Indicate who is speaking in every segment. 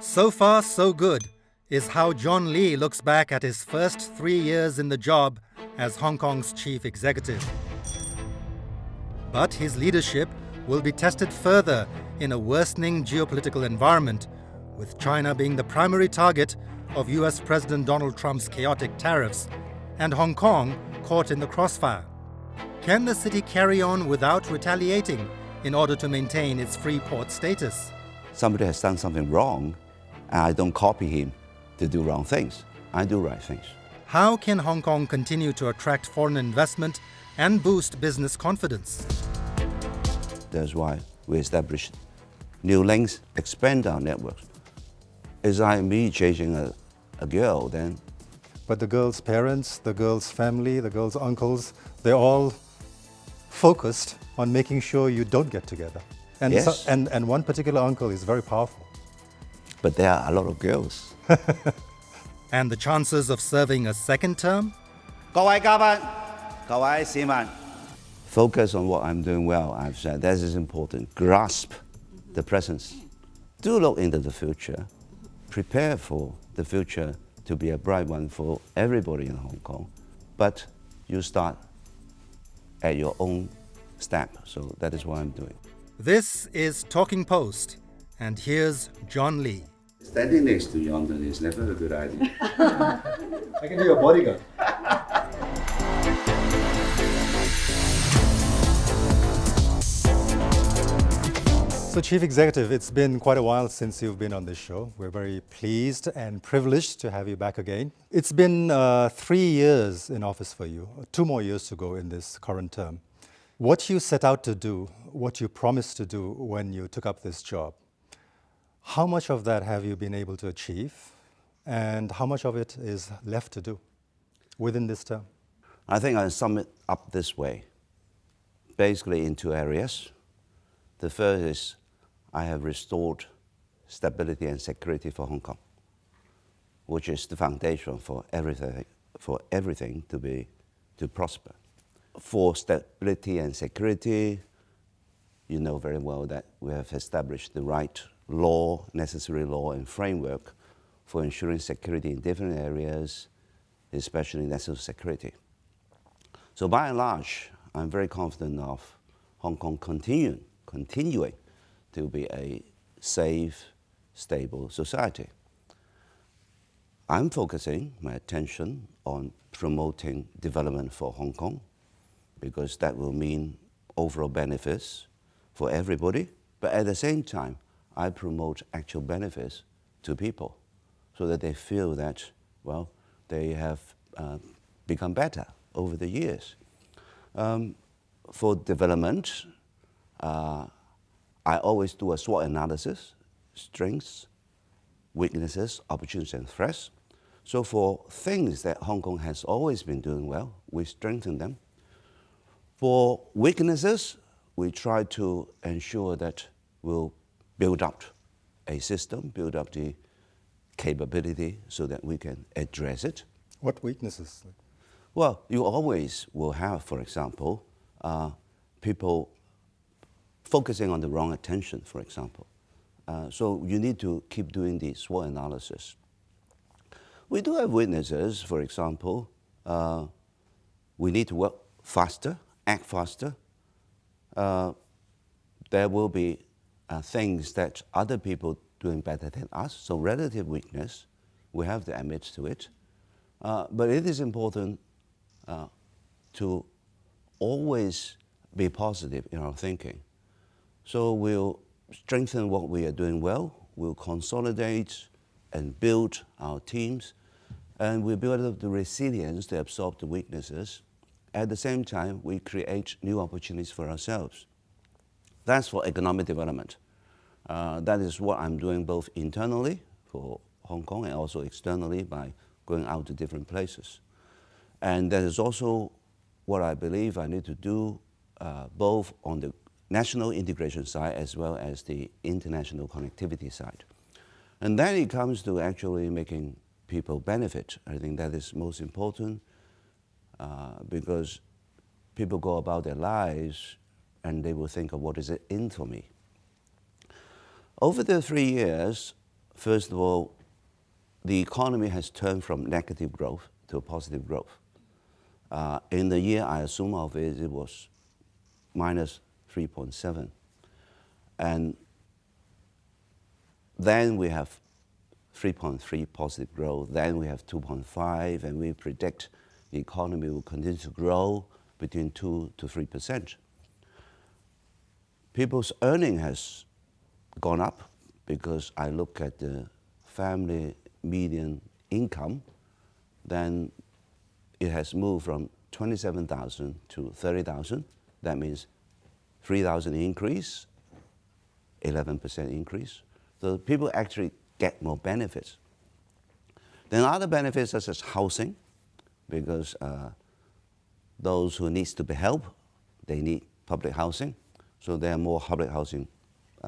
Speaker 1: So far, so good is how John Lee looks back at his first 3 years in the job as Hong Kong's chief executive. But his leadership will be tested further in a worsening geopolitical environment, with China being the primary target of US President Donald Trump's chaotic tariffs and Hong Kong caught in the crossfire. Can the city carry on without retaliating in order to maintain its free port status?
Speaker 2: Somebody has done something wrong, and I don't copy him to do wrong things. I do right things.
Speaker 1: How can Hong Kong continue to attract foreign investment and boost business confidence?
Speaker 2: That's why we established new links, expand our networks. It's like me chasing a girl then.
Speaker 3: But the girl's parents, the girl's family, the girl's uncles, they're all focused on making sure you don't get together. And,
Speaker 2: Yes.
Speaker 3: and one particular uncle is very powerful.
Speaker 2: But there are a lot of girls.
Speaker 1: And the chances of serving a second term?
Speaker 2: 各位嘉賓，各位市民 Focus on what I'm doing well, I've said. That is important. Grasp the presence. Do look into the future. Prepare for the future to be a bright one for everybody in Hong Kong. But you start at your own step. So that is what I'm doing.
Speaker 1: This is Talking Post, and here's John Lee.
Speaker 2: Standing next to Yonden is never a good idea.
Speaker 3: I can be your bodyguard. So, Chief Executive, it's been quite a while since you've been on this show. We're very pleased and privileged to have you back again. It's been 3 years in office for you, 2 more years to go in this current term. What you set out to do, what you promised to do when you took up this job, how much of that have you been able to achieve, and how much of it is left to do within this term?
Speaker 2: I think I sum it up this way, basically in 2 areas. The first is I have restored stability and security for Hong Kong, which is the foundation for everything to prosper. For stability and security, you know very well that we have established the right law, necessary law and framework for ensuring security in different areas, especially national security. So by and large, I'm very confident of Hong Kong continuing to be a safe, stable society. I'm focusing my attention on promoting development for Hong Kong because that will mean overall benefits for everybody, but at the same time, I promote actual benefits to people so that they feel that, well, they have become better over the years. For development, I always do a SWOT analysis, strengths, weaknesses, opportunities, and threats. So for things that Hong Kong has always been doing well, we strengthen them. For weaknesses, we try to ensure that we'll build up a system, build up the capability so that we can address it.
Speaker 3: What weaknesses?
Speaker 2: Well, you always will have, for example, people focusing on the wrong attention, for example. So you need to keep doing the SWOT analysis. We do have weaknesses, for example, we need to work faster, act faster. There will be things that other people doing better than us, so relative weakness, we have to admit to it. But it is important to always be positive in our thinking. So we'll strengthen what we are doing well, we'll consolidate and build our teams, and we build up the resilience to absorb the weaknesses. At the same time, we create new opportunities for ourselves. That's for economic development. That is what I'm doing both internally for Hong Kong and also externally by going out to different places. And that is also what I believe I need to do both on the national integration side as well as the international connectivity side. And then it comes to actually making people benefit. I think that is most important because people go about their lives and they will think of what is it in for me. Over the 3 years, First of all, the economy has turned from negative growth to positive growth. In the year I assume of it, it was minus 3.7. And then we have 3.3 positive growth, then we have 2.5, and we predict the economy will continue to grow between 2 to 3%. People's earning has gone up because I look at the family median income, then it has moved from 27,000 to 30,000. That means 3,000 increase, 11% increase. So people actually get more benefits. Then other benefits such as housing, because those who need to be helped, they need public housing. So there are more public housing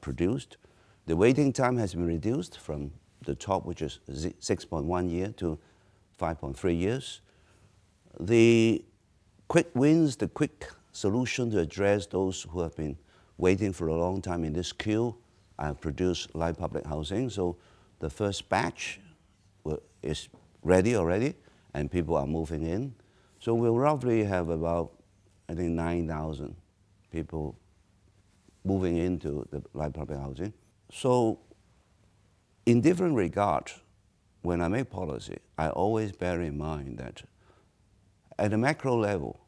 Speaker 2: produced. The waiting time has been reduced from the top, which is 6.1 years, to 5.3 years. The quick wins, the quick solution to address those who have been waiting for a long time in this queue, I have produced light public housing. So the first batch is ready already, and people are moving in. So we'll roughly have about, I think, 9,000 people moving into the light public housing. So in different regards, when I make policy, I always bear in mind that at a macro level,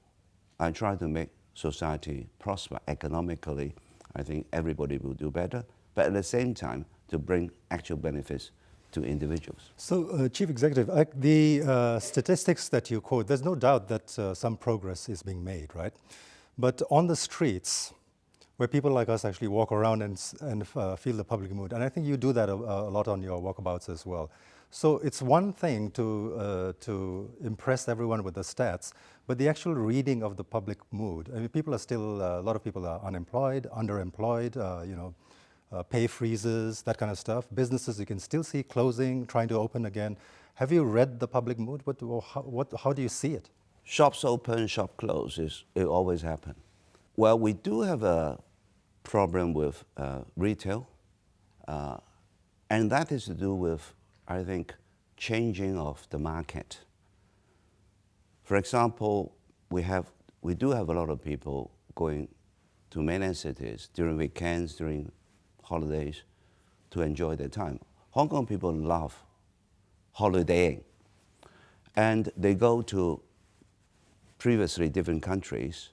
Speaker 2: I try to make society prosper economically. I think everybody will do better, but at the same time, to bring actual benefits to individuals.
Speaker 3: So, Chief Executive, the statistics that you quote, there's no doubt that some progress is being made, right? But on the streets, where people like us actually walk around and feel the public mood, and I think you do that a lot on your walkabouts as well. So it's one thing to impress everyone with the stats, but the actual reading of the public mood. I mean, people are still, a lot of people are unemployed, underemployed, pay freezes, that kind of stuff. Businesses, you can still see closing, trying to open again. Have you read the public mood? How do you see it?
Speaker 2: Shops open, shop close, it always happens. Well, we do have a problem with retail, and that is to do with, I think, changing of the market. For example, we do have a lot of people going to mainland cities during weekends, during holidays, to enjoy their time. Hong Kong people love holidaying, and they go to previously different countries,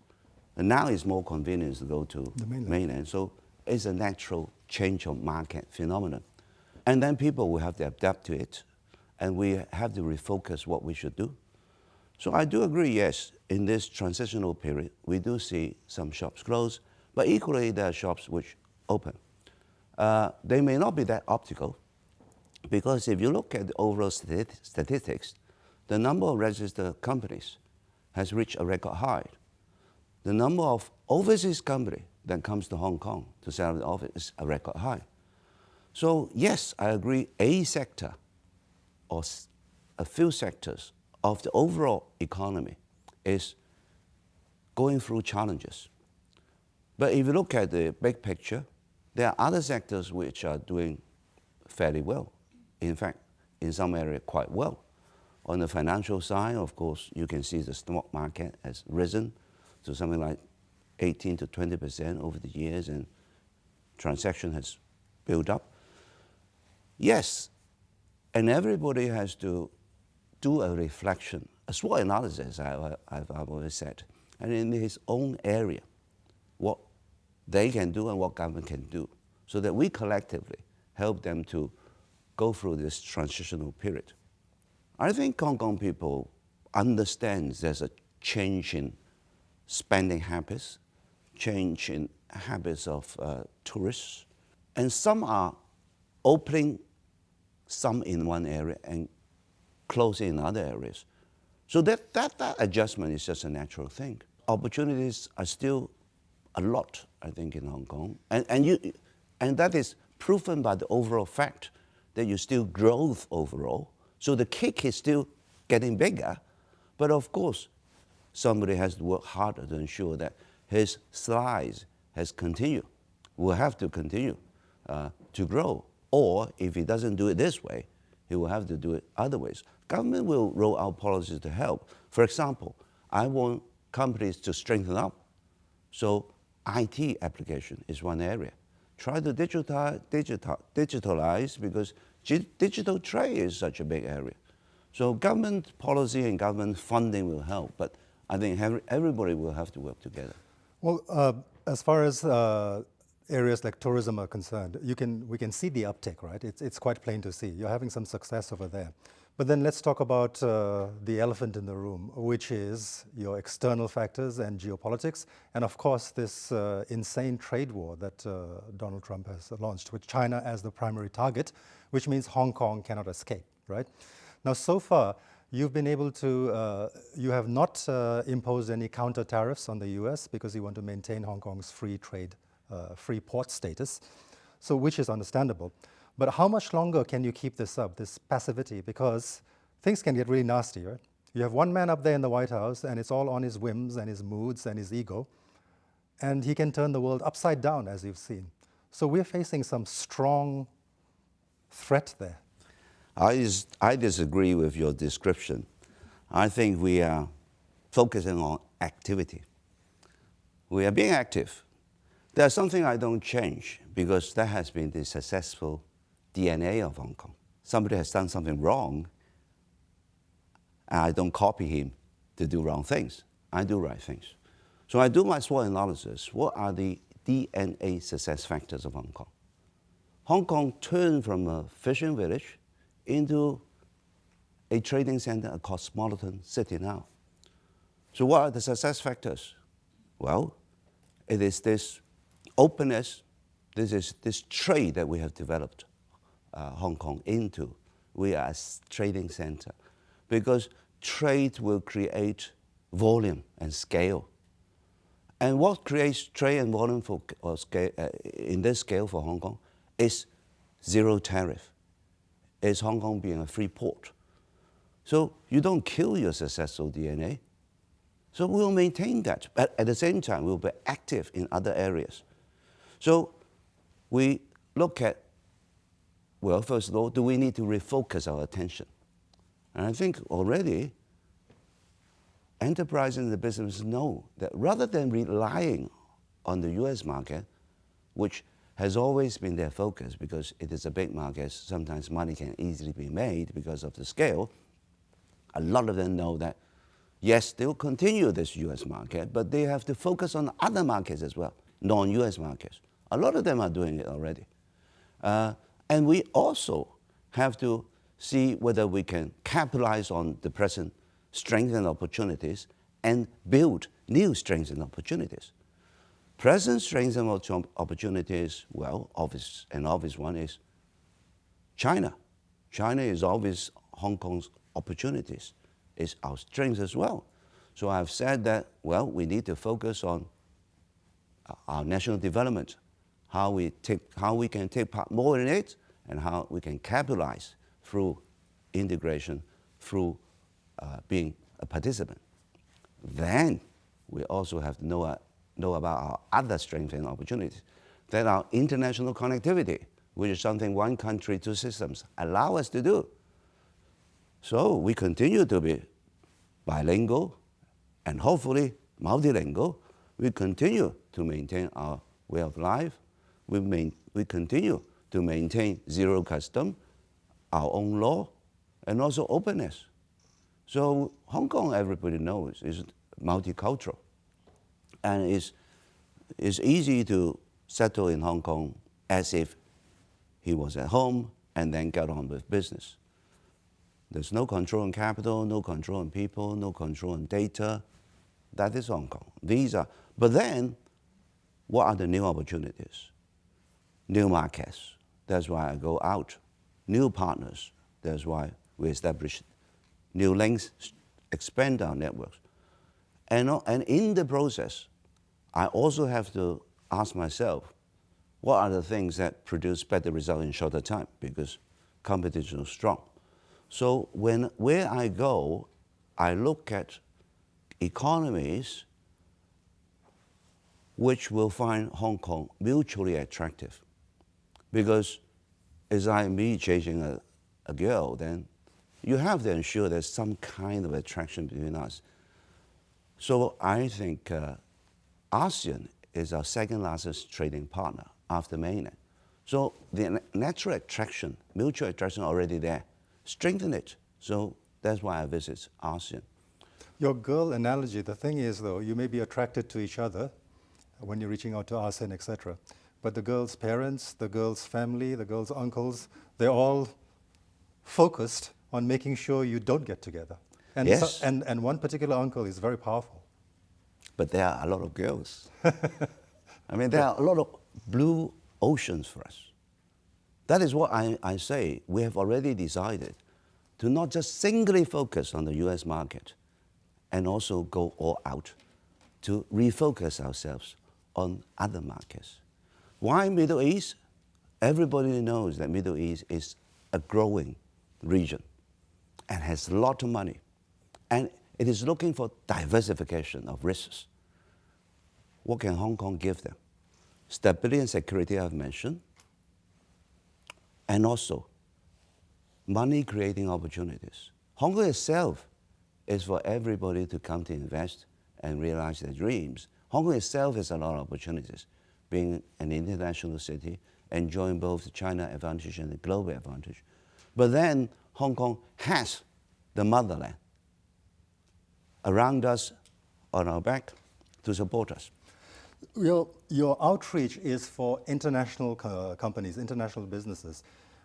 Speaker 2: and now it's more convenient to go to
Speaker 3: the
Speaker 2: mainland. So it's a natural change of market phenomenon. And then people will have to adapt to it, and we have to refocus what we should do. So I do agree, yes, in this transitional period, we do see some shops close, but equally there are shops which open. They may not be that optical, because if you look at the overall statistics, the number of registered companies has reached a record high. The number of overseas companies that comes to Hong Kong to set up the office is a record high. So yes, I agree, a sector or a few sectors of the overall economy is going through challenges. But if you look at the big picture, there are other sectors which are doing fairly well. In fact, in some areas quite well. On the financial side, of course, you can see the stock market has risen to something like 18 to 20% over the years, and transaction has built up. Yes, and everybody has to do a reflection, a SWOT analysis, I've always said, and in his own area, what they can do and what government can do, so that we collectively help them to go through this transitional period. I think Hong Kong people understand there's a change in spending habits, change in habits of tourists, and some are opening some in one area and closing in other areas. So that adjustment is just a natural thing. Opportunities are still a lot, I think, in Hong Kong, and that is proven by the overall fact that you still growth overall. So the cake is still getting bigger, but of course, somebody has to work harder to ensure that his slice has continued, will have to continue to grow Or if he doesn't do it this way, he will have to do it other ways. Government will roll out policies to help. For example, I want companies to strengthen up. So IT application is one area. Try to digitalize because digital trade is such a big area. So government policy and government funding will help, but I think everybody will have to work together.
Speaker 3: Well, as far as areas like tourism are concerned, we can see the uptick, right? It's quite plain to see. You're having some success over there. But then let's talk about the elephant in the room, which is your external factors and geopolitics, and of course this insane trade war that Donald Trump has launched with China as the primary target, which means Hong Kong cannot escape, right? Now, so far, you've been able to, you have not imposed any counter tariffs on the US because you want to maintain Hong Kong's free trade, free port status, so which is understandable. But how much longer can you keep this up, this passivity? Because things can get really nasty, right? You have one man up there in the White House and it's all on his whims and his moods and his ego, and he can turn the world upside down, as you've seen. So we're facing some strong threat there.
Speaker 2: I disagree with your description. I think we are focusing on activity. We are being active. There's something I don't change because that has been the successful DNA of Hong Kong. Somebody has done something wrong, and I don't copy him to do wrong things. I do right things. So I do my SWOT analysis. What are the DNA success factors of Hong Kong? Hong Kong turned from a fishing village into a trading center, a cosmopolitan city now. So what are the success factors? Well, it is this openness, this trade that we have developed Hong Kong into. We are a trading center because trade will create volume and scale. And what creates trade and volume for, in this scale for Hong Kong is zero tariff. It's Hong Kong being a free port. So you don't kill your successful DNA. So we'll maintain that. But at the same time, we'll be active in other areas. So we look at, well, first of all, do we need to refocus our attention? And I think already enterprises in the business know that rather than relying on the US market, which has always been their focus because it is a big market, sometimes money can easily be made because of the scale, a lot of them know that, yes, they will continue this US market, but they have to focus on other markets as well, non-US markets. A lot of them are doing it already. And we also have to see whether we can capitalize on the present strengths and opportunities and build new strengths and opportunities. Present strengths and opportunities, well, an obvious one is China. China is obvious Hong Kong's opportunities, is our strengths as well. So I've said that, well, we need to focus on our national development, how we can take part more in it, and how we can capitalize through integration, through being a participant. Then we also have to know about our other strengths and opportunities. Then our international connectivity, which is something one country, two systems allow us to do. So we continue to be bilingual and hopefully multilingual. We continue to maintain our way of life. We continue to maintain zero custom, our own law, and also openness. So Hong Kong, everybody knows, is multicultural. And it's easy to settle in Hong Kong as if he was at home and then get on with business. There's no control on capital, no control on people, no control on data. That is Hong Kong. But then, what are the new opportunities? New markets. That's why I go out. New partners. That's why we establish new links, expand our networks. And in the process, I also have to ask myself, what are the things that produce better results in shorter time? Because competition is strong. So where I go, I look at economies which will find Hong Kong mutually attractive. Because it's like me chasing a girl, then you have to ensure there's some kind of attraction between us. So I think ASEAN is our second largest trading partner after mainland. So the natural attraction, mutual attraction already there. Strengthen it. So that's why I visit ASEAN.
Speaker 3: Your girl analogy, the thing is though, you may be attracted to each other when you're reaching out to ASEAN, etc. But the girl's parents, the girl's family, the girl's uncles, they're all focused on making sure you don't get together. And,
Speaker 2: Yes.
Speaker 3: and one particular uncle is very powerful.
Speaker 2: But there are a lot of girls. I mean, there are a lot of blue oceans for us. That is what I say. We have already decided to not just singly focus on the US market and also go all out, to refocus ourselves on other markets. Why Middle East? Everybody knows that Middle East is a growing region and has a lot of money. And it is looking for diversification of risks. What can Hong Kong give them? Stability and security I've mentioned, and also money-creating opportunities. Hong Kong itself is for everybody to come to invest and realize their dreams. Hong Kong itself has a lot of opportunities, being an international city, enjoying both the China advantage and the global advantage. But then Hong Kong has the motherland around us, on our back, to support us.
Speaker 3: Your outreach is for international companies, international businesses.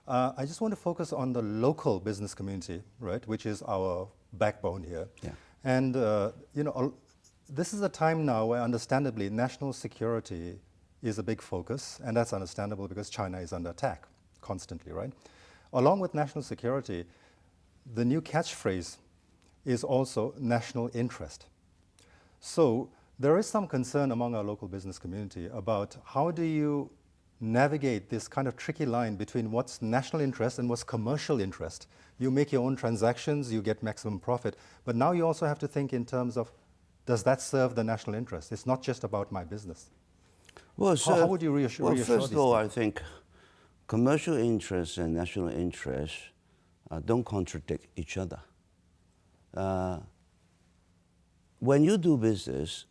Speaker 3: I just want to focus on the local business community, right, which is our backbone here.
Speaker 2: Yeah.
Speaker 3: And this is a time now where, understandably, national security is a big focus, and that's understandable because China is under attack constantly, right? Along with national security, the new catchphrase is also national interest. So there is some concern among our local business community about how do you navigate this kind of tricky line between what's national interest and what's commercial interest. You make your own transactions, you get maximum profit, but now you also have to think in terms of, does that serve the national interest? It's not just about my business.
Speaker 2: Well,
Speaker 3: how would you reassure
Speaker 2: first of
Speaker 3: these
Speaker 2: all,
Speaker 3: people?
Speaker 2: I think commercial interests and national interests don't contradict each other. When you do business,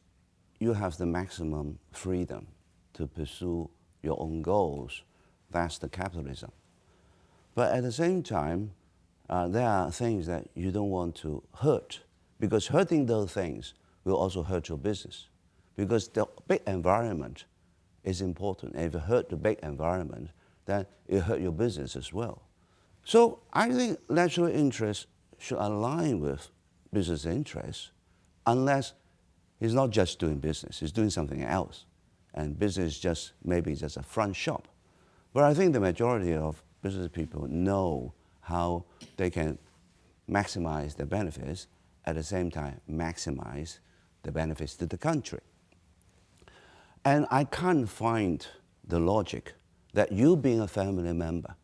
Speaker 2: you have the maximum freedom to pursue your own goals. That's the capitalism. But at the same time, there are things that you don't want to hurt, because hurting those things will also hurt your business. Because the big environment is important. And if you hurt the big environment, then it hurt your business as well. So I think national interests should align with business interests, unless he's not just doing business, he's doing something else. And business just maybe just a front shop. But I think the majority of business people know how they can maximize the benefits, at the same time maximize the benefits to the country. And I can't find the logic that you being a family member,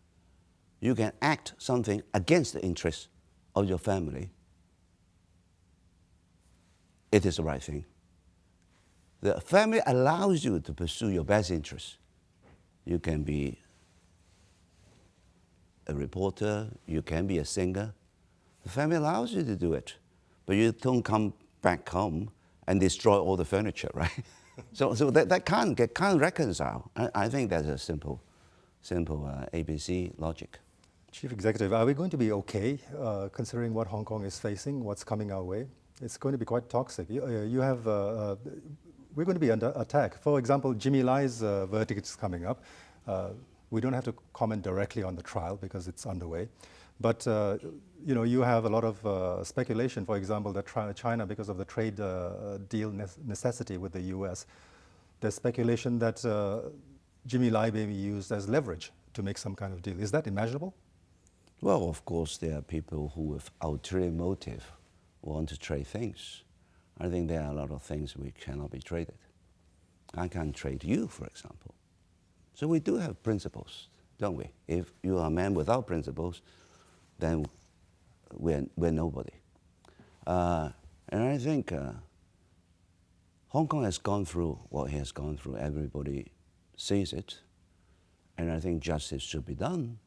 Speaker 2: you can act something against the interests of your family. It is the right thing. The family allows you to pursue your best interests. You can be a reporter, you can be a singer. The family allows you to do it, but you don't come back home and destroy all the furniture, right? so that can't reconcile. I think that's a simple ABC logic.
Speaker 3: Chief Executive, are we going to be okay considering what Hong Kong is facing, what's coming our way? It's going to be quite toxic. We're going to be under attack. For example, Jimmy Lai's verdict is coming up. We don't have to comment directly on the trial because it's underway. But you have a lot of speculation, for example, that China, because of the trade deal necessity with the US, there's speculation that Jimmy Lai may be used as leverage to make some kind of deal. Is that imaginable?
Speaker 2: Well, of course, there are people who with ulterior motive want to trade things. I think there are a lot of things which cannot be traded. I can't trade you, for example. So we do have principles, don't we? If you are a man without principles, then we're nobody. And I think Hong Kong has gone through what he has gone through. Everybody sees it. And I think justice should be done.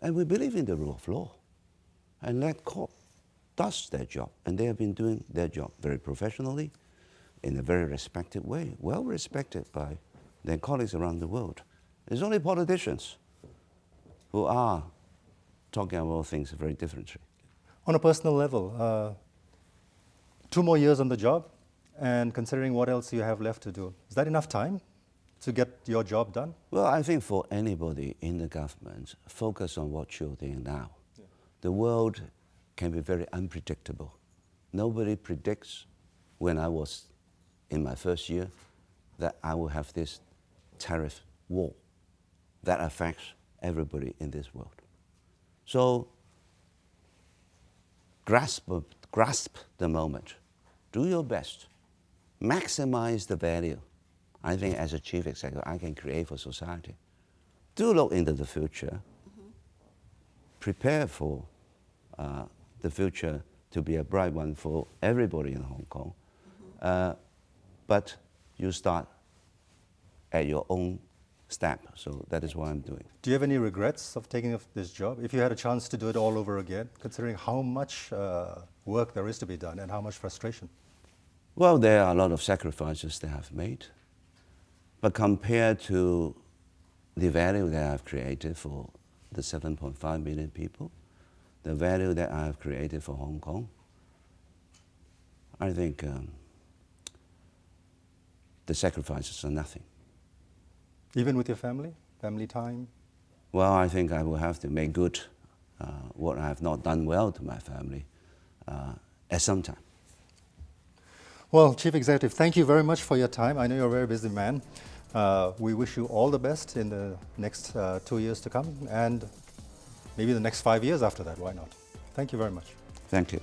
Speaker 2: And we believe in the rule of law. And that court does their job. And they have been doing their job very professionally, in a very respected way, well respected by their colleagues around the world. It's only politicians who are talking about things very differently.
Speaker 3: On a personal level, 2 more years on the job, and considering what else you have left to do, is that enough time to get your job done?
Speaker 2: Well, I think for anybody in the government, focus on what you're doing now. Yeah. The world can be very unpredictable. Nobody predicts when I was in my first year that I will have this tariff war that affects everybody in this world. So grasp the moment. Do your best. Maximize the value. I think as a chief executive, I can create for society. Do look into the future. Prepare for the future to be a bright one for everybody in Hong Kong. But you start at your own step. So that is what I'm doing.
Speaker 3: Do you have any regrets of taking up this job? If you had a chance to do it all over again, considering how much work there is to be done and how much frustration?
Speaker 2: Well, there are a lot of sacrifices they have made. But compared to the value that I've created for the 7.5 million people, the value that I have created for Hong Kong, I think the sacrifices are nothing.
Speaker 3: Even with your family? Family time?
Speaker 2: Well, I think I will have to make good what I have not done well to my family at some time.
Speaker 3: Well, Chief Executive, thank you very much for your time. I know you're a very busy man. We wish you all the best in the next 2 years to come, and maybe the next 5 years after that. Why not? Thank you very much.
Speaker 2: Thank you.